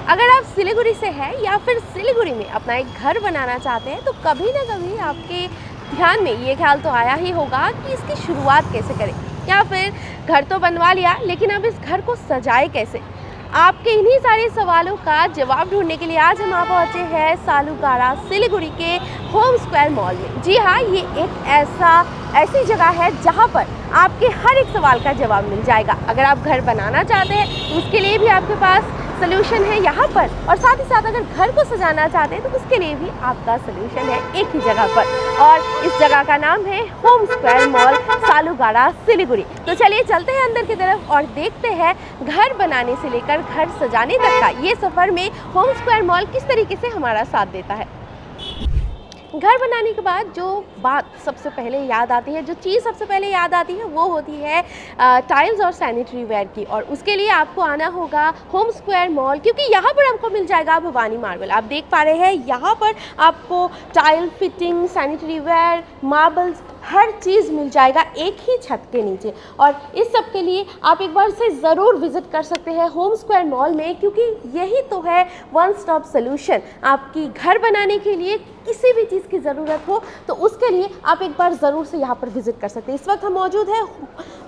अगर आप सिलीगुड़ी से हैं या फिर सिलीगुड़ी में अपना एक घर बनाना चाहते हैं तो कभी ना कभी आपके ध्यान में ये ख्याल तो आया ही होगा कि इसकी शुरुआत कैसे करें, या फिर घर तो बनवा लिया लेकिन अब इस घर को सजाए कैसे। आपके इन्हीं सारे सवालों का जवाब ढूंढने के लिए आज हम आ पहुंचे हैं सालूकाड़ा सिलीगुड़ी के होम स्क्वायर मॉल में। जी हाँ, ये एक ऐसी जगह है जहाँ पर आपके हर एक सवाल का जवाब मिल जाएगा। अगर आप घर बनाना चाहते हैं तो उसके लिए भी आपके पास सोल्यूशन है यहाँ पर, और साथ ही साथ अगर घर को सजाना चाहते हैं तो उसके लिए भी आपका सोल्यूशन है एक ही जगह पर, और इस जगह का नाम है होम स्क्वायर मॉल सालूकाड़ा सिलीगुड़ी। तो चलिए चलते हैं अंदर की तरफ और देखते हैं घर बनाने से लेकर घर सजाने तक का ये सफ़र में होम स्क्वायर मॉल किस तरीके से हमारा साथ देता है। घर बनाने के बाद जो बात सबसे पहले याद आती है, जो चीज़ सबसे पहले याद आती है, वो होती है टाइल्स और सैनिटरी वेयर की। और उसके लिए आपको आना होगा होम स्क्वायर मॉल, क्योंकि यहाँ पर आपको मिल जाएगा भवानी मार्बल। आप देख पा रहे हैं यहाँ पर आपको tile fitting, sanitary ware, marbles, हर चीज़ मिल जाएगा एक ही छत के नीचे। और इस सब के लिए आप एक बार से ज़रूर विज़िट कर सकते हैं होम स्क्वायर मॉल में, क्योंकि यही तो है वन स्टॉप सोल्यूशन। आपकी घर बनाने के लिए किसी भी चीज़ की ज़रूरत हो तो उसके लिए आप एक बार ज़रूर से यहाँ पर विज़िट कर सकते हैं। इस वक्त हम मौजूद हैं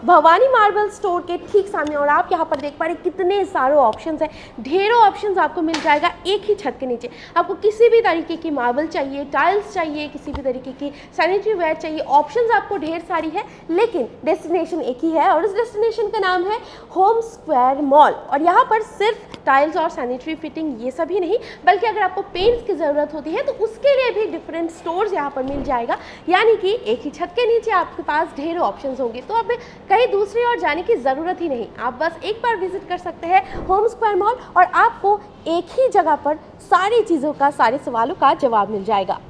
भवानी मार्बल स्टोर के ठीक सामने, और आप यहाँ पर देख पा रहे हैं कितने सारे ऑप्शंस हैं, ढेरों ऑप्शंस आपको मिल जाएगा एक ही छत के नीचे। आपको किसी भी तरीके की मार्बल चाहिए, टाइल्स चाहिए, किसी भी तरीके की सैनिटरी वेयर चाहिए, ऑप्शंस आपको ढेर सारी है, लेकिन डेस्टिनेशन एक ही है, और इस डेस्टिनेशन का नाम है होम स्क्वायर मॉल। और यहाँ पर सिर्फ टाइल्स और सैनिटरी फिटिंग ये सभी नहीं, बल्कि अगर आपको पेंट्स की ज़रूरत होती है तो उसके लिए भी डिफरेंट स्टोर्स यहाँ पर मिल जाएगा। यानी कि एक ही छत के नीचे आपके पास ढेरों ऑप्शंस होंगे, तो अब कहीं दूसरी ओर जाने की ज़रूरत ही नहीं। आप बस एक बार विजिट कर सकते हैं होम स्क्वायर मॉल और आपको एक ही जगह पर सारी चीज़ों का, सारे सवालों का जवाब मिल जाएगा।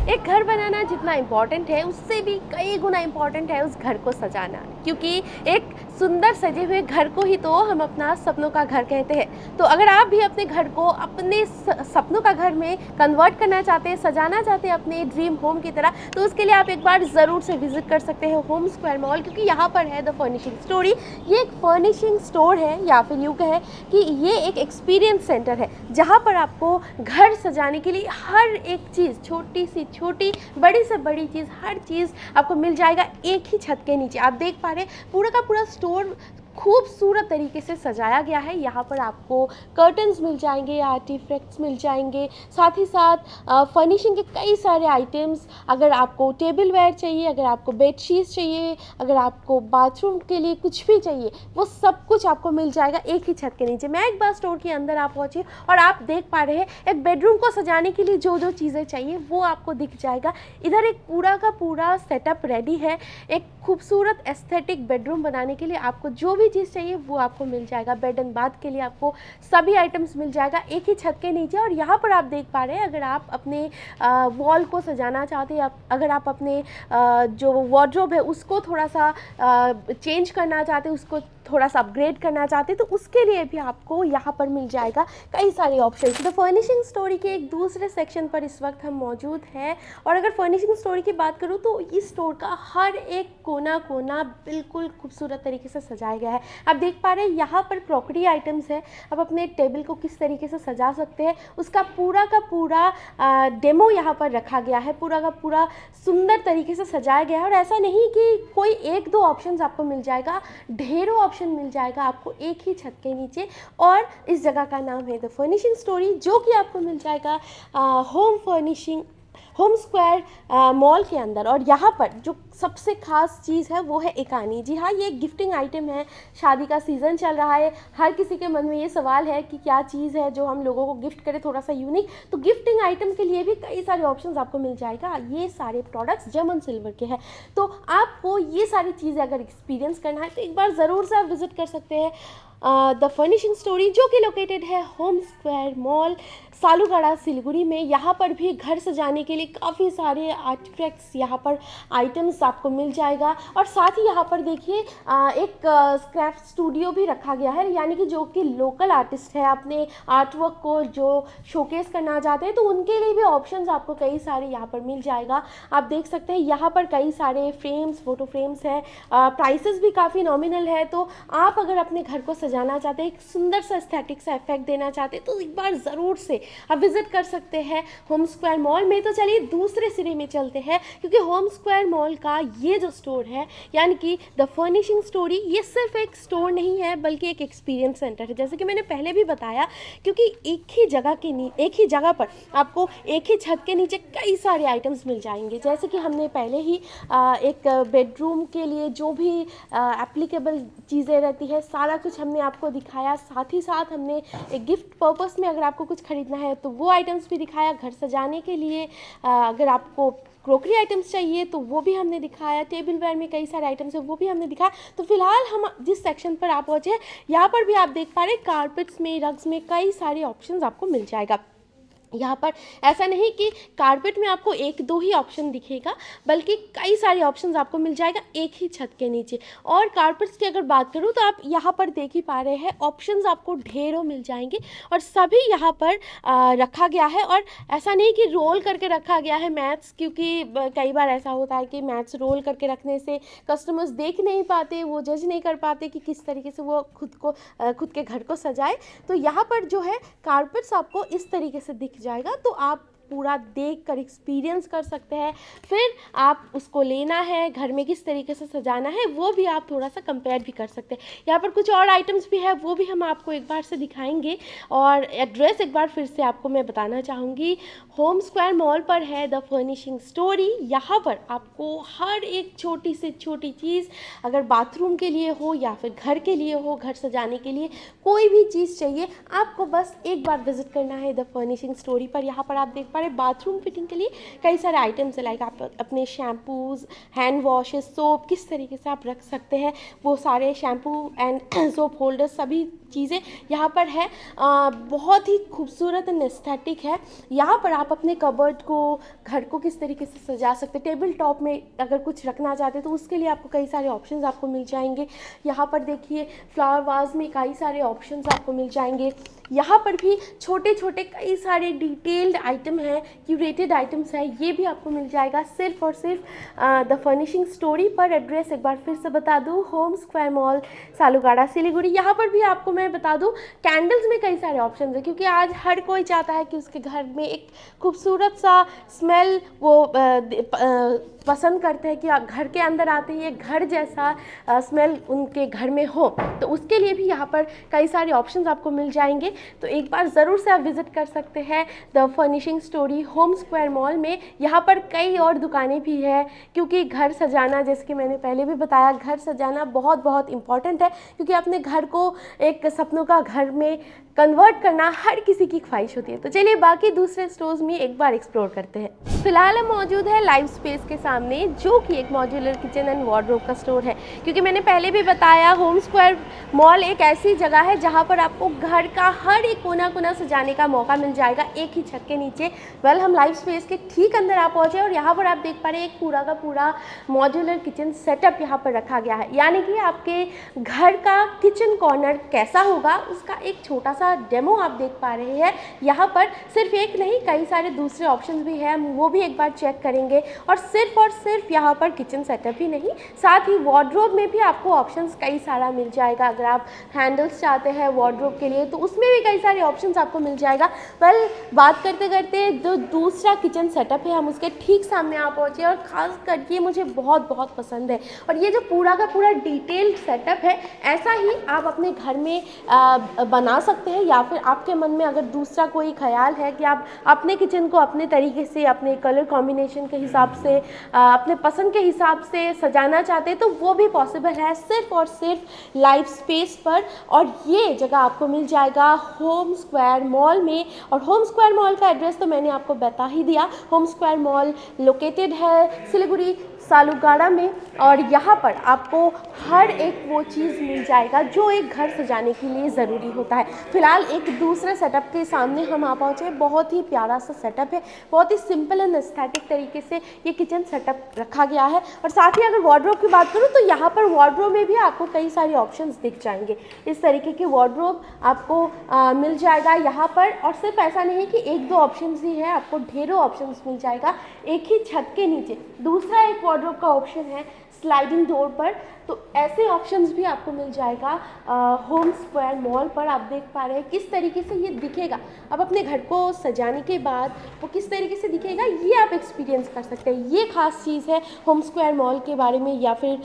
एक घर बनाना जितना इम्पॉर्टेंट है उससे भी कई गुना इम्पॉर्टेंट है उस घर को सजाना, क्योंकि एक सुंदर सजे हुए घर को ही तो हम अपना सपनों का घर कहते हैं। तो अगर आप भी अपने घर को अपने सपनों का घर में कन्वर्ट करना चाहते हैं, सजाना चाहते हैं अपने ड्रीम होम की तरह, तो उसके लिए आप एक बार ज़रूर से विजिट कर सकते हैं होम स्क्वायर मॉल, क्योंकि यहाँ पर है द फर्निशिंग स्टोरी। ये एक फर्निशिंग स्टोर है, या फिर यूँ कहें कि ये एक एक्सपीरियंस सेंटर है जहाँ पर आपको घर सजाने के लिए हर एक चीज़, छोटी से छोटी, बड़ी से बड़ी चीज़, हर चीज़ आपको मिल जाएगा एक ही छत के नीचे। आप देख पा रहे हैं पूरा का पूरा स्टोर खूबसूरत तरीके से सजाया गया है। यहाँ पर आपको कर्टन्स मिल जाएंगे, आर्टिफैक्ट्स मिल जाएंगे, साथ ही साथ फर्निशिंग के कई सारे आइटम्स। अगर आपको टेबल वेयर चाहिए, अगर आपको बेडशीट्स चाहिए, अगर आपको बाथरूम के लिए कुछ भी चाहिए, वो सब कुछ आपको मिल जाएगा एक ही छत के नीचे। मैं एक बार स्टोर के अंदर आप पहुँची और आप देख पा रहे हैं एक बेडरूम को सजाने के लिए जो जो चीज़ें चाहिए वो आपको दिख जाएगा। इधर एक पूरा का पूरा सेटअप रेडी है। एक खूबसूरत एस्थेटिक बेडरूम बनाने के लिए आपको जो भी चीज़ चाहिए वो आपको मिल जाएगा। बेड एंड बाथ के लिए आपको सभी आइटम्स मिल जाएगा एक ही छत के नीचे। और यहाँ पर आप देख पा रहे हैं, अगर आप अपने वॉल को सजाना चाहते हैं, अगर आप अपने जो वार्डरोब है उसको थोड़ा सा चेंज करना चाहते हैं, उसको थोड़ा सा अपग्रेड करना चाहते हैं, तो उसके लिए भी आपको यहाँ पर मिल जाएगा कई सारे ऑप्शंस। द फर्निशिंग स्टोरी के एक दूसरे सेक्शन पर इस वक्त हम मौजूद हैं, और अगर फर्निशिंग स्टोरी की बात करूँ तो इस स्टोर का हर एक कोना कोना बिल्कुल खूबसूरत तरीके से सजाया गया है। आप देख पा रहे हैं यहाँ पर क्रॉकरी आइटम्स है। आप अपने टेबल को किस तरीके से सजा सकते हैं उसका पूरा का पूरा डेमो यहाँ पर रखा गया है। पूरा का पूरा सुंदर तरीके से सजाया गया है, और ऐसा नहीं कि कोई एक दो ऑप्शंस आपको मिल जाएगा, ढेरों ऑप्शन मिल जाएगा आपको एक ही छत के नीचे। और इस जगह का नाम है द फर्निशिंग स्टोरी, जो कि आपको मिल जाएगा होम स्क्वायर मॉल के अंदर। और यहाँ पर जो सबसे खास चीज़ है वो है एकानी। जी हाँ, ये एक गिफ्टिंग आइटम है। शादी का सीज़न चल रहा है, हर किसी के मन में ये सवाल है कि क्या चीज़ है जो हम लोगों को गिफ्ट करें थोड़ा सा यूनिक। तो गिफ्टिंग आइटम के लिए भी कई सारे ऑप्शंस आपको मिल जाएगा। ये सारे प्रोडक्ट्स जर्मन सिल्वर के हैं, तो आपको ये सारी चीज़ें अगर एक्सपीरियंस करना है तो एक बार ज़रूर से आप विज़िट कर सकते हैं द फर्निशिंग स्टोरी, जो कि लोकेटेड है होम स्क्वायर मॉल सालूगढ़ा सिलीगुड़ी में। यहाँ पर भी घर सजाने के लिए काफ़ी सारे आर्टिफैक्ट्स, यहाँ पर आइटम्स आपको मिल जाएगा। और साथ ही यहाँ पर देखिए एक स्क्रैप स्टूडियो भी रखा गया है, यानी कि जो कि लोकल आर्टिस्ट है अपने आर्ट वर्क को जो शोकेस करना चाहते हैं तो उनके लिए भी ऑप्शंस आपको कई सारे यहाँ पर मिल जाएगा। आप देख सकते हैं यहाँ पर कई सारे फ्रेम्स, फोटो फ्रेम्स हैं, प्राइसेस भी काफ़ी नॉमिनल है। तो आप अगर अपने घर को सजाना चाहते हैं, एक सुंदर सा एस्थेटिक सा इफेक्ट देना चाहते हैं तो एक बार ज़रूर से आप विजिट कर सकते हैं होम स्क्वायर मॉल में। तो चलिए दूसरे सिरे में चलते हैं, क्योंकि होम स्क्वायर मॉल का ये जो स्टोर है यानी कि द फर्निशिंग स्टोरी, ये सिर्फ एक स्टोर नहीं है बल्कि एक एक्सपीरियंस सेंटर है। जैसे कि मैंने पहले भी बताया, क्योंकि एक ही जगह पर आपको एक ही छत के नीचे कई सारे आइटम्स मिल जाएंगे। जैसे कि हमने पहले ही एक बेडरूम के लिए जो भी एप्लीकेबल चीज़ें रहती है सारा कुछ हमने आपको दिखाया। साथ ही साथ हमने एक गिफ्ट पर्पस में अगर आपको कुछ खरीदना है तो वो आइटम्स भी दिखाया। घर सजाने के लिए अगर आपको क्रोकरी आइटम्स चाहिए तो वो भी हमने दिखाया। टेबल वेयर में कई सारे आइटम्स है वो भी हमने दिखाया। तो फिलहाल हम जिस सेक्शन पर आप पहुँचे, यहाँ पर भी आप देख पा रहे हैं कारपेट्स में, रग्स में कई सारे ऑप्शंस आपको मिल जाएगा। यहाँ पर ऐसा नहीं कि कारपेट में आपको एक दो ही ऑप्शन दिखेगा, बल्कि कई सारे ऑप्शंस आपको मिल जाएगा एक ही छत के नीचे। और कारपेट्स की अगर बात करूँ तो आप यहाँ पर देख ही पा रहे हैं ऑप्शंस आपको ढेरों मिल जाएंगे और सभी यहाँ पर रखा गया है। और ऐसा नहीं कि रोल करके रखा गया है मैट्स, क्योंकि कई बार ऐसा होता है कि मैट्स रोल करके रखने से कस्टमर्स देख नहीं पाते, वो जज नहीं कर पाते कि किस तरीके से वो खुद के घर को सजाए। तो यहाँ पर जो है कारपेट्स आपको इस तरीके से दिख जाएगा, तो आप पूरा देख कर एक्सपीरियंस कर सकते हैं। फिर आप उसको लेना है, घर में किस तरीके से सजाना है वो भी आप थोड़ा सा कंपेयर भी कर सकते हैं। यहाँ पर कुछ और आइटम्स भी है वो भी हम आपको एक बार से दिखाएंगे। और एड्रेस एक बार फिर से आपको मैं बताना चाहूँगी, होम स्क्वायर मॉल पर है द फर्निशिंग स्टोरी। यहाँ पर आपको हर एक छोटी से छोटी चीज़, अगर बाथरूम के लिए हो या फिर घर के लिए हो, घर सजाने के लिए कोई भी चीज़ चाहिए, आपको बस एक बार विजिट करना है द फर्निशिंग स्टोरी पर। यहाँ पर आप देख पा रहे बाथरूम फिटिंग के लिए कई सारे आइटम्स है, लाइक आप अपने शैम्पूज़, हैंड वॉशेस, सोप किस तरीके से आप रख सकते हैं, वो सारे शैम्पू एंड सोप होल्डर सभी चीज़ें यहाँ पर है। बहुत ही खूबसूरत एंड एस्थेटिक है। यहाँ पर आप अपने कबर्ड को, घर को किस तरीके से सजा सकते हैं, टेबल टॉप में अगर कुछ रखना चाहते हैं तो उसके लिए आपको कई सारे ऑप्शंस आपको मिल जाएंगे। यहाँ पर देखिए फ्लावर वाज में कई सारे ऑप्शंस आपको मिल जाएंगे। यहाँ पर भी छोटे छोटे कई सारे डिटेल्ड आइटम हैं, क्यूरेटेड आइटम्स हैं, ये भी आपको मिल जाएगा सिर्फ और सिर्फ द फर्निशिंग स्टोरी पर। एड्रेस एक बार फिर से बता दूँ, होम स्क्वायर मॉल, सालूगढ़ा, सिलीगुड़ी। यहाँ पर भी आपको मैं बता दूँ कैंडल्स में कई सारे ऑप्शन हैं, क्योंकि आज हर कोई चाहता है कि उसके घर में एक खूबसूरत सा स्मेल वो पसंद करते हैं कि घर के अंदर आते ही एक घर जैसा स्मेल उनके घर में हो। तो उसके लिए भी यहाँ पर कई सारे ऑप्शंस आपको मिल जाएंगे। तो एक बार ज़रूर से आप विज़िट कर सकते हैं the furnishing story home square mall में। यहाँ पर कई और दुकानें भी हैं, क्योंकि घर सजाना, जैसे कि मैंने पहले भी बताया, घर सजाना बहुत बहुत इम्पॉर्टेंट है, क्योंकि अपने घर को एक सपनों का घर में कन्वर्ट करना हर किसी की ख्वाहिश होती है। तो चलिए बाकी दूसरे स्टोर्स में एक बार एक्सप्लोर करते हैं। फिलहाल हम मौजूद है लाइव स्पेस के सामने, जो कि एक मॉड्यूलर किचन एंड वार्डरोब का स्टोर है। क्योंकि मैंने पहले भी बताया, होम स्क्वायर मॉल एक ऐसी जगह है जहां पर आपको घर का हर एक कोना कोना सजाने का मौका मिल जाएगा एक ही छत के नीचे। हम लाइव स्पेस के ठीक अंदर आप पहुँचे और यहाँ पर आप देख पा रहे हैं एक पूरा का पूरा मॉड्यूलर किचन सेटअप यहाँ पर रखा गया है। यानी कि आपके घर का किचन कॉर्नर कैसा होगा उसका एक छोटा सा डेमो आप देख पा रहे हैं। यहाँ पर सिर्फ एक नहीं, कई सारे दूसरे ऑप्शंस भी हैं, वो भी एक बार चेक करेंगे। और सिर्फ यहाँ पर किचन सेटअप ही नहीं, साथ ही वार्डरोब में भी आपको ऑप्शंस कई सारा मिल जाएगा। अगर आप हैंडल्स चाहते हैं वार्डरोब के लिए तो उसमें भी कई सारे ऑप्शंस आपको मिल जाएगा। बात करते करते जो दूसरा किचन सेटअप है, हम उसके ठीक सामने आ पहुँचे और ख़ास करके मुझे बहुत बहुत पसंद है। और ये जो पूरा का पूरा डिटेल्ड सेटअप है, ऐसा ही आप अपने घर में बना सकते हैं, या फिर आपके मन में अगर दूसरा कोई ख्याल है कि आप अपने किचन को अपने तरीके से, अपने कलर कॉम्बिनेशन के हिसाब से, अपने पसंद के हिसाब से सजाना चाहते हैं तो वो भी पॉसिबल है सिर्फ और सिर्फ लाइव स्पेस पर। और ये जगह आपको मिल जाएगा होम स्क्वायर मॉल में। और होम स्क्वायर मॉल का एड्रेस तो मैंने आपको बता ही दिया। होम स्क्वायर मॉल लोकेटेड है सिलीगुड़ी सालूगाड़ा में। और यहाँ पर आपको हर एक वो चीज़ मिल जाएगा जो एक घर सजाने के लिए ज़रूरी होता है। फ़िलहाल एक दूसरे सेटअप के सामने हम आ पहुँचे। बहुत ही प्यारा सा सेटअप है, बहुत ही सिंपल एंड एस्थेटिक तरीके से ये किचन सेटअप रखा गया है। और साथ ही अगर वार्डरोब की बात करूँ तो यहाँ पर वार्डरोब में भी आपको कई सारे ऑप्शंस दिख जाएंगे। इस तरीके के वार्डरोब आपको मिल जाएगा यहाँ पर। और सिर्फ ऐसा नहीं है कि एक दो ऑप्शंस ही है, आपको ढेरों ऑप्शंस मिल जाएगा एक ही छत के नीचे। दूसरा एक वार्डरोब का ऑप्शन है स्लाइडिंग डोर पर, तो ऐसे ऑप्शंस भी आपको मिल जाएगा होम स्क्वायर मॉल पर। आप देख पा रहे हैं किस तरीके से ये दिखेगा। अब अपने घर को सजाने के बाद वो किस तरीके से दिखेगा ये आप एक्सपीरियंस कर सकते हैं। ये खास चीज़ है होम स्क्वायर मॉल के बारे में या फिर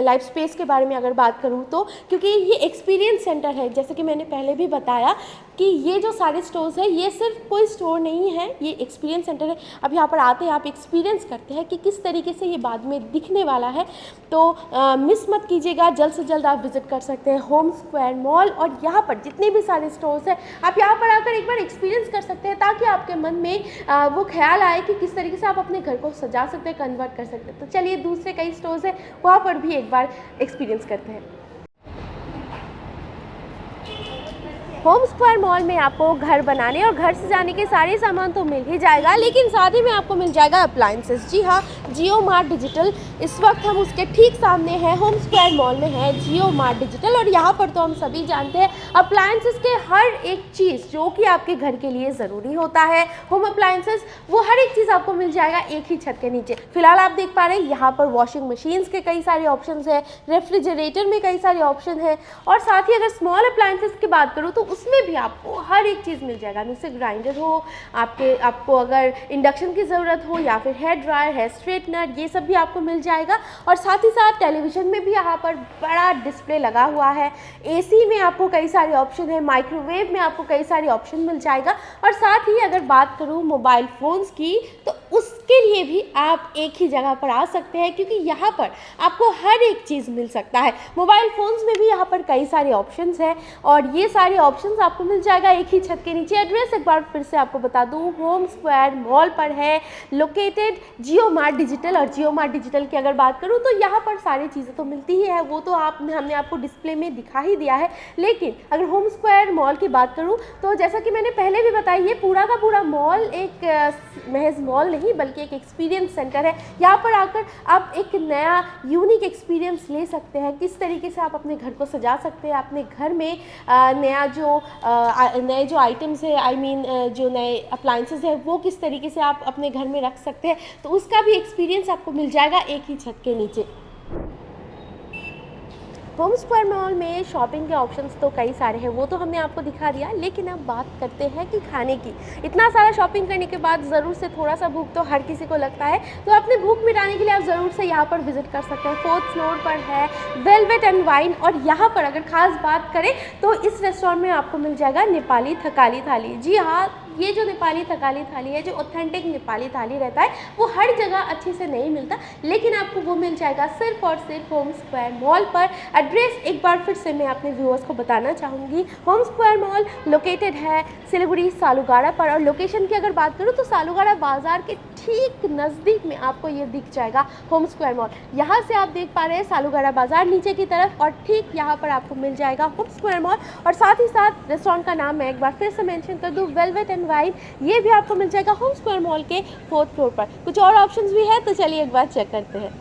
लाइफ स्पेस के बारे में अगर बात करूँ तो, क्योंकि ये एक्सपीरियंस सेंटर है। जैसे कि मैंने पहले भी बताया कि ये जो सारे स्टोर्स हैं ये सिर्फ कोई स्टोर नहीं है, ये एक्सपीरियंस सेंटर है। अब यहाँ पर आते हैं, आप एक्सपीरियंस करते हैं कि किस तरीके से ये बाद में दिखने वाला है। तो मिस मत कीजिएगा, जल्द से जल्द आप विजिट कर सकते हैं होम स्क्वायर मॉल। और यहाँ पर जितने भी सारे स्टोर्स हैं आप यहाँ पर आकर एक बार एक्सपीरियंस कर सकते हैं, ताकि आपके मन में वो ख्याल आए कि किस तरीके से आप अपने घर को सजा सकते हैं, कन्वर्ट कर सकते हैं। तो चलिए दूसरे कई स्टोर्स हैं वहाँ पर भी एक बार एक्सपीरियंस करते हैं। होम स्क्वायर मॉल में आपको घर बनाने और घर सजाने के सारे सामान तो मिल ही जाएगा, लेकिन साथ ही में आपको मिल जाएगा अप्लायंसेस। जी हाँ, जियो मार्ट डिजिटल। इस वक्त हम उसके ठीक सामने हैं, होम स्क्वायर मॉल में है जियो मार्ट डिजिटल। और यहाँ पर तो हम सभी जानते हैं अप्लायंसेस के हर एक चीज़ जो कि आपके घर के लिए ज़रूरी होता है, होम अप्लायंसेस, वो हर एक चीज़ आपको मिल जाएगा एक ही छत के नीचे। फिलहाल आप देख पा रहे हैं यहाँ पर वॉशिंग मशीन्स के कई सारे ऑप्शन है, रेफ्रिजरेटर में कई सारे ऑप्शन है। और साथ ही अगर स्मॉल अप्लायंसेस की बात करूँ तो उसमें भी आपको हर एक चीज़ मिल जाएगा। मिक्सर ग्राइंडर हो, आपको अगर इंडक्शन की ज़रूरत हो, या फिर हेयर ड्रायर, हेयर स्ट्रेटनर, ये सब भी आपको मिल जाएगा। और साथ ही साथ टेलीविज़न में भी यहाँ पर बड़ा डिस्प्ले लगा हुआ है। एसी में आपको कई सारे ऑप्शन है, माइक्रोवेव में आपको कई सारे ऑप्शन मिल जाएगा। और साथ ही अगर बात करूँ मोबाइल फ़ोन्स की तो उसके लिए भी आप एक ही जगह पर आ सकते हैं, क्योंकि यहाँ पर आपको हर एक चीज़ मिल सकता है। मोबाइल फ़ोन्स में भी यहाँ पर कई सारे ऑप्शंस हैं और ये सारे ऑप्शंस आपको मिल जाएगा एक ही छत के नीचे। एड्रेस एक बार फिर से आपको बता दूँ, होम स्क्वायर मॉल पर है लोकेटेड जियो मार्ट डिजिटल। और जियो मार्ट डिजिटल की अगर बात करूँ तो यहाँ पर सारी चीज़ें तो मिलती ही है, वो तो हमने आपको डिस्प्ले में दिखा ही दिया है। लेकिन अगर होम स्क्वायर मॉल की बात करूँ तो जैसा कि मैंने पहले भी बताया, ये पूरा का पूरा मॉल एक महज मॉल नहीं बल्कि एक एक्सपीरियंस सेंटर है। यहाँ पर आकर आप एक नया यूनिक एक्सपीरियंस ले सकते हैं, किस तरीके से आप अपने घर को सजा सकते हैं, अपने घर में नए जो आइटम्स है, जो नए अप्लायंसेस है वो किस तरीके से आप अपने घर में रख सकते हैं, तो उसका भी एक्सपीरियंस आपको मिल जाएगा एक ही छत के नीचे। होम स्क्वायर मॉल में शॉपिंग के ऑप्शंस तो कई सारे हैं, वो तो हमने आपको दिखा दिया। लेकिन अब बात करते हैं कि खाने की। इतना सारा शॉपिंग करने के बाद ज़रूर से थोड़ा सा भूख तो हर किसी को लगता है, तो अपने भूख मिटाने के लिए आप ज़रूर से यहाँ पर विजिट कर सकते हैं। 4th फ्लोर पर है वेलवेट एंड वाइन। और यहाँ पर अगर ख़ास बात करें तो इस रेस्टोरेंट में आपको मिल जाएगा नेपाली थकाली थाली। जी हाँ, ये जो नेपाली थकाली थाली है, जो ऑथेंटिक नेपाली थाली रहता है, वो हर जगह अच्छे से नहीं मिलता, लेकिन आपको वो मिल जाएगा सिर्फ और सिर्फ होम स्क्वायर मॉल पर। एड्रेस एक बार फिर से मैं अपने व्यूअर्स को बताना चाहूँगी। होम स्क्वायर मॉल लोकेटेड है सिलीगुड़ी सालूगाड़ा पर। और लोकेशन की अगर बात करूँ तो सालूगाड़ा बाज़ार के ठीक नज़दीक में आपको ये दिख जाएगा होम स्क्वायर मॉल। यहाँ से आप देख पा रहे हैं सालूगाड़ा बाज़ार नीचे की तरफ, और ठीक यहाँ पर आपको मिल जाएगा होम स्क्वायर मॉल। और साथ ही साथ रेस्टोरेंट का नाम मैं एक बार फिर से मेंशन कर दूँ, वेलवेट एंड वाइन। ये भी आपको मिल जाएगा होम स्क्वायर मॉल के 4th फ्लोर पर। कुछ और ऑप्शंस भी है, तो चलिए एक बार चेक करते हैं।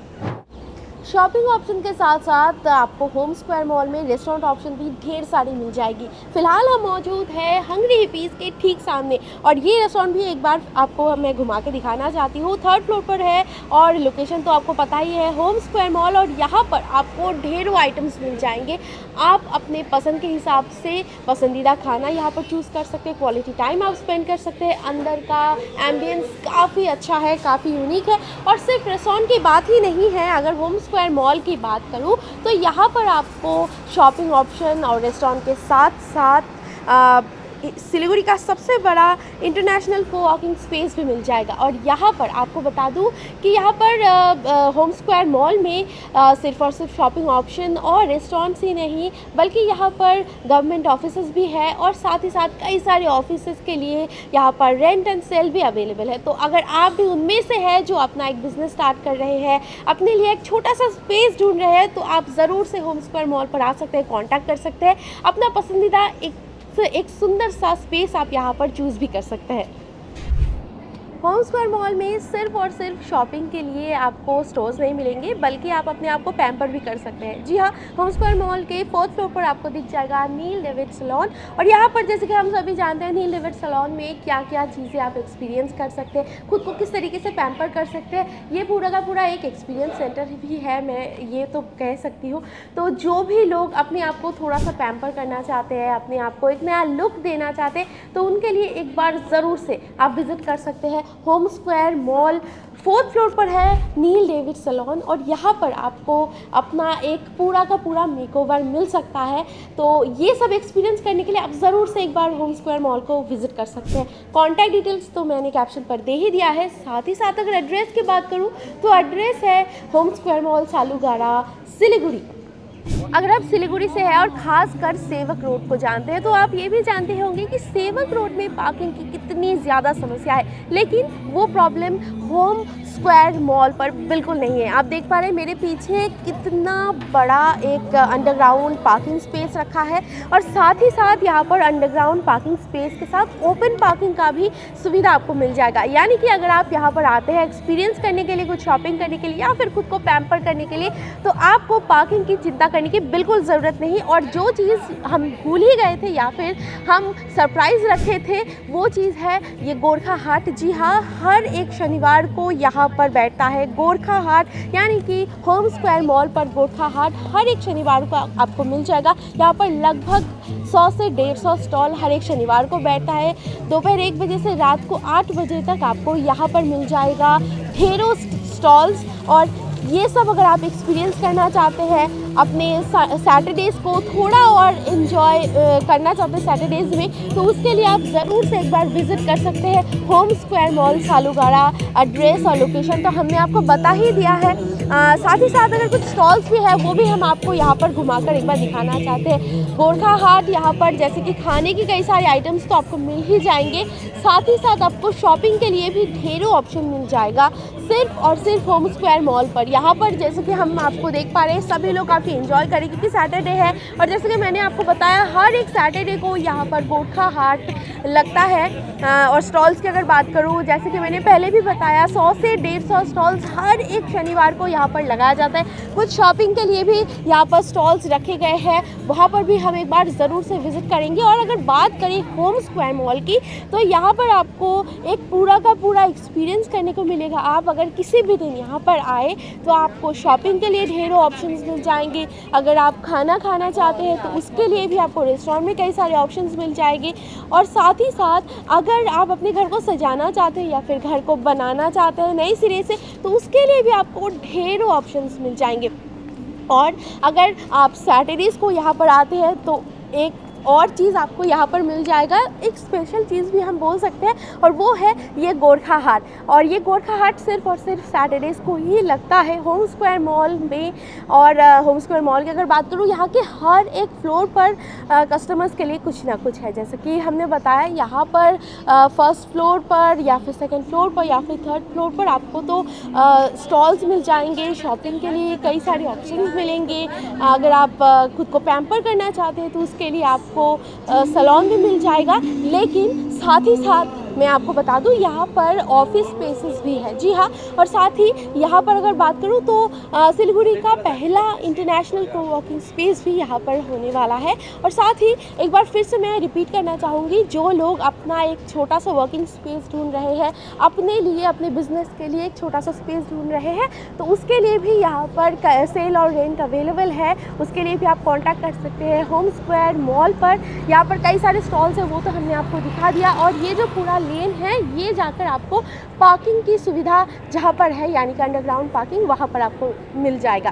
शॉपिंग ऑप्शन के साथ साथ आपको होम स्क्वायर मॉल में रेस्टोरेंट ऑप्शन भी ढेर सारी मिल जाएगी। फिलहाल हम मौजूद है हंग्री हिपीज़ के ठीक सामने, और ये रेस्टोरेंट भी एक बार आपको मैं घुमा के दिखाना चाहती हूँ। 3rd फ्लोर पर है और लोकेशन तो आपको पता ही है, होम स्क्वायर मॉल। और यहाँ पर आपको ढेरों आइटम्स मिल जाएंगे। आप अपने पसंद के हिसाब से पसंदीदा खाना यहाँ पर चूज़ कर सकते हैं, क्वालिटी टाइम आप स्पेंड कर सकते हैं। अंदर का एम्बियंस काफ़ी अच्छा है, काफ़ी यूनिक है। और सिर्फ रेस्टोरेंट की बात ही नहीं है, अगर होम स्क्वायर मॉल की बात करूं तो यहाँ पर आपको शॉपिंग ऑप्शन और रेस्टोरेंट के साथ साथ सिलीगुड़ी का सबसे बड़ा इंटरनेशनल कोवर्किंग स्पेस भी मिल जाएगा। और यहाँ पर आपको बता दूँ कि यहाँ पर होम स्क्वायर मॉल में सिर्फ़ और सिर्फ शॉपिंग ऑप्शन और रेस्टोरेंट्स ही नहीं, बल्कि यहाँ पर गवर्नमेंट ऑफिसेज़ भी है और साथ ही साथ कई सारे ऑफिसेज़ के लिए यहाँ पर रेंट एंड सेल भी अवेलेबल है। तो अगर आप भी उनमें से है जो अपना एक बिज़नेस स्टार्ट कर रहे हैं, अपने लिए एक छोटा सा स्पेस ढूंढ रहे हैं, तो आप ज़रूर से होम स्क्वायर मॉल पर आ सकते हैं, कॉन्टैक्ट कर सकते हैं। अपना पसंदीदा एक सुंदर सा स्पेस आप यहाँ पर चूज़ भी कर सकते हैं। होम स्क्वायर मॉल में सिर्फ और सिर्फ शॉपिंग के लिए आपको स्टोर्स नहीं मिलेंगे, बल्कि आप अपने आप को पैम्पर भी कर सकते हैं। जी हाँ, होम स्क्वायर मॉल के 4th फ्लोर पर आपको दिख जाएगा नील डेविड सैलून। और यहाँ पर जैसे कि हम सभी जानते हैं, नील डेविड सैलून में क्या क्या चीज़ें आप एक्सपीरियंस कर सकते हैं, खुद को किस तरीके से पैम्पर कर सकते हैं, ये पूरा का पूरा एक एक्सपीरियंस सेंटर भी है, मैं ये तो कह सकती हूँ। तो जो भी लोग अपने आप को थोड़ा सा पैम्पर करना चाहते हैं, अपने आप को एक नया लुक देना चाहते हैं, तो उनके लिए एक बार ज़रूर से आप विज़िट कर सकते हैं। Home square mall 4th floor पर है नील डेविड सैलून, और यहाँ पर आपको अपना एक पूरा का पूरा मेकओवर मिल सकता है। तो ये सब एक्सपीरियंस करने के लिए आप ज़रूर से एक बार होम स्क्वायर मॉल को विज़िट कर सकते हैं। कॉन्टैक्ट डिटेल्स तो मैंने कैप्शन पर दे ही दिया है। साथ ही साथ अगर एड्रेस की बात करूँ तो एड्रेस है होम स्क्वायर मॉल सालूगाड़ा, सिलीगुड़ी। अगर आप सिलीगुड़ी से हैं और ख़ास कर सेवक रोड को जानते हैं, तो आप ये भी जानते होंगे कि सेवक रोड में पार्किंग की कितनी ज़्यादा समस्या है, लेकिन वो प्रॉब्लम होम स्क्वायर मॉल पर बिल्कुल नहीं है। आप देख पा रहे हैं मेरे पीछे कितना बड़ा एक अंडरग्राउंड पार्किंग स्पेस रखा है, और साथ ही साथ यहाँ पर अंडरग्राउंड पार्किंग स्पेस के साथ ओपन पार्किंग का भी सुविधा आपको मिल जाएगा। यानी कि अगर आप यहाँ पर आते हैं एक्सपीरियंस करने के लिए, कुछ शॉपिंग करने के लिए, या फिर खुद को पैम्पर करने के लिए, तो आपको पार्किंग की चिंता करने की बिल्कुल ज़रूरत नहीं। और जो चीज़ हम भूल ही गए थे या फिर हम सरप्राइज़ रखे थे, वो चीज़ है ये गोरखा हाट। जी हाँ, हर एक शनिवार को यहाँ पर बैठता है गोरखा हाट, यानी कि होम स्क्वायर मॉल पर गोरखा हाट हर एक शनिवार को आपको मिल जाएगा। यहाँ पर लगभग 100 से 150 स्टॉल हर एक शनिवार को बैठता है। दोपहर 1 बजे से रात को 8 बजे तक आपको यहाँ पर मिल जाएगा ढेरों स्टॉल्स। और ये सब अगर आप एक्सपीरियंस करना चाहते हैं, अपने सैटरडेज़ को थोड़ा और इन्जॉय करना चाहते हैं सैटरडेज़ में, तो उसके लिए आप ज़रूर से एक बार विज़िट कर सकते हैं होम स्क्वायर मॉल सालूगाड़ा। एड्रेस और लोकेशन तो हमने आपको बता ही दिया है। साथ ही साथ अगर कुछ स्टॉल्स भी है, वो भी हम आपको यहाँ पर घुमाकर एक बार दिखाना चाहते हैं। गोरखा हाट यहाँ पर जैसे कि खाने की कई सारे आइटम्स तो आपको मिल ही जाएंगे, साथ ही साथ आपको शॉपिंग के लिए भी ढेरों ऑप्शन मिल जाएगा सिर्फ और सिर्फ होम स्क्वायर मॉल पर। यहाँ पर जैसे कि हम आपको देख पा रहे हैं, सभी लोग काफ़ी एंजॉय करें क्योंकि सैटरडे है, और जैसे कि मैंने आपको बताया हर एक सैटरडे को यहाँ पर गोरखा हाट लगता है। और स्टॉल्स की अगर बात करूँ, जैसे कि मैंने पहले भी बताया, 100 से 150 स्टॉल्स हर एक शनिवार को यहाँ पर लगाया जाता है। कुछ शॉपिंग के लिए भी यहाँ पर स्टॉल्स रखे गए हैं, वहाँ पर भी हम एक बार ज़रूर से विज़िट करेंगे। और अगर बात करें होम स्क्वायर मॉल की, तो यहाँ पर आपको एक पूरा का पूरा एक्सपीरियंस करने को मिलेगा। आप अगर किसी भी दिन यहाँ पर आए तो आपको शॉपिंग के लिए ढेरों ऑप्शंस मिल जाएंगे। अगर आप खाना खाना चाहते हैं तो उसके लिए भी आपको रेस्टोरेंट में कई सारे ऑप्शंस मिल जाएंगे। और साथ ही साथ अगर आप अपने घर को सजाना चाहते हैं या फिर घर को बनाना चाहते हैं नए सिरे से, तो उसके लिए भी आपको ढेरों ऑप्शंस मिल जाएंगे। और अगर आप सैटरडेज़ को यहाँ पर आते हैं तो एक और चीज़ आपको यहाँ पर मिल जाएगा, एक स्पेशल चीज़ भी हम बोल सकते हैं, और वो है ये गोरखा हाट। और ये गोरखा हाट सिर्फ और सिर्फ सैटरडेज़ को ही लगता है होम स्क्वायर मॉल में। और होम स्क्वायर मॉल की अगर बात करूँ, यहाँ के हर एक फ्लोर पर कस्टमर्स के लिए कुछ ना कुछ है। जैसे कि हमने बताया, यहाँ पर 1st फ्लोर पर या फिर 2nd फ्लोर पर या फिर 3rd फ्लोर पर आपको तो स्टॉल्स मिल जाएंगे। शॉपिंग के लिए कई सारे ऑप्शंस मिलेंगे। अगर आप खुद को पैम्पर करना चाहते हैं तो उसके लिए आपको सैलून भी मिल जाएगा। लेकिन साथ ही साथ मैं आपको बता दूं, यहाँ पर ऑफिस स्पेसेस भी है। जी हाँ, और साथ ही यहाँ पर अगर बात करूँ तो सिलीगुड़ी का पहला इंटरनेशनल कोवर्किंग स्पेस भी यहाँ पर होने वाला है। और साथ ही एक बार फिर से मैं रिपीट करना चाहूँगी, जो लोग अपना एक छोटा सा वर्किंग स्पेस ढूंढ रहे हैं, अपने लिए, अपने बिजनेस के लिए एक छोटा सा स्पेस ढूंढ रहे हैं, तो उसके लिए भी यहाँ पर सेल और रेंट अवेलेबल है। उसके लिए भी आप कॉन्टैक्ट कर सकते हैं होम स्क्वायर मॉल पर। यहाँ पर कई सारे स्टॉल्स हैं, वो तो हमने आपको दिखा दिया। और ये जो पूरा लेन है, ये जाकर आपको पार्किंग की सुविधा जहाँ पर है, यानी कि अंडरग्राउंड पार्किंग, वहाँ पर आपको मिल जाएगा।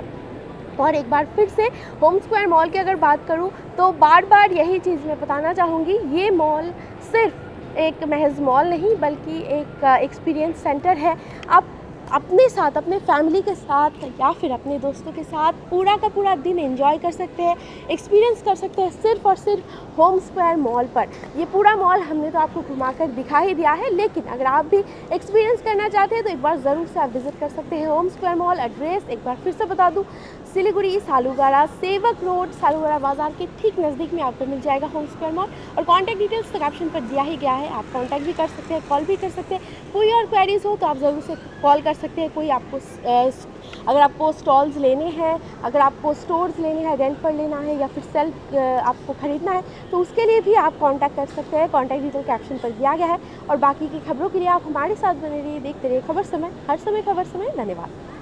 और एक बार फिर से होम स्क्वायर मॉल की अगर बात करूँ तो बार बार यही चीज़ मैं बताना चाहूँगी, ये मॉल सिर्फ एक महज़ मॉल नहीं बल्कि एक एक्सपीरियंस सेंटर है। आप अपने साथ, अपने फैमिली के साथ या फिर अपने दोस्तों के साथ पूरा का पूरा दिन एंजॉय कर सकते हैं, एक्सपीरियंस कर सकते हैं सिर्फ़ और सिर्फ होम स्क्वायर मॉल पर। ये पूरा मॉल हमने तो आपको घुमाकर दिखा ही दिया है, लेकिन अगर आप भी एक्सपीरियंस करना चाहते हैं तो एक बार ज़रूर से आप विज़िट कर सकते हैं होम स्क्वायर मॉल। एड्रेस एक बार फिर से बता दूँ, सिलीगुड़ी सालूगड़ा सेवक रोड सालूगड़ा बाज़ार के ठीक नज़दीक में आपको मिल जाएगा होम स्क्वायर मॉल। और कॉन्टैक्ट डिटेल्स तो कैप्शन पर दिया ही गया है, आप कॉन्टैक्ट भी कर सकते हैं, कॉल भी कर सकते हैं। कोई और क्वेरीज़ हो तो आप ज़रूर से कॉल कर सकते हैं। कोई आपको अगर आपको स्टॉल्स लेने हैं, अगर आपको स्टोर्स लेने हैं, रेंट पर लेना है या फिर सेल्फ आपको ख़रीदना है तो उसके लिए भी आप कॉन्टैक्ट कर सकते हैं। कॉन्टैक्ट डिटेल कैप्शन पर दिया गया है। और बाकी की खबरों के लिए आप हमारे साथ बने रहिए, देखते रहिए खबर समय, हर समय खबर समय। धन्यवाद।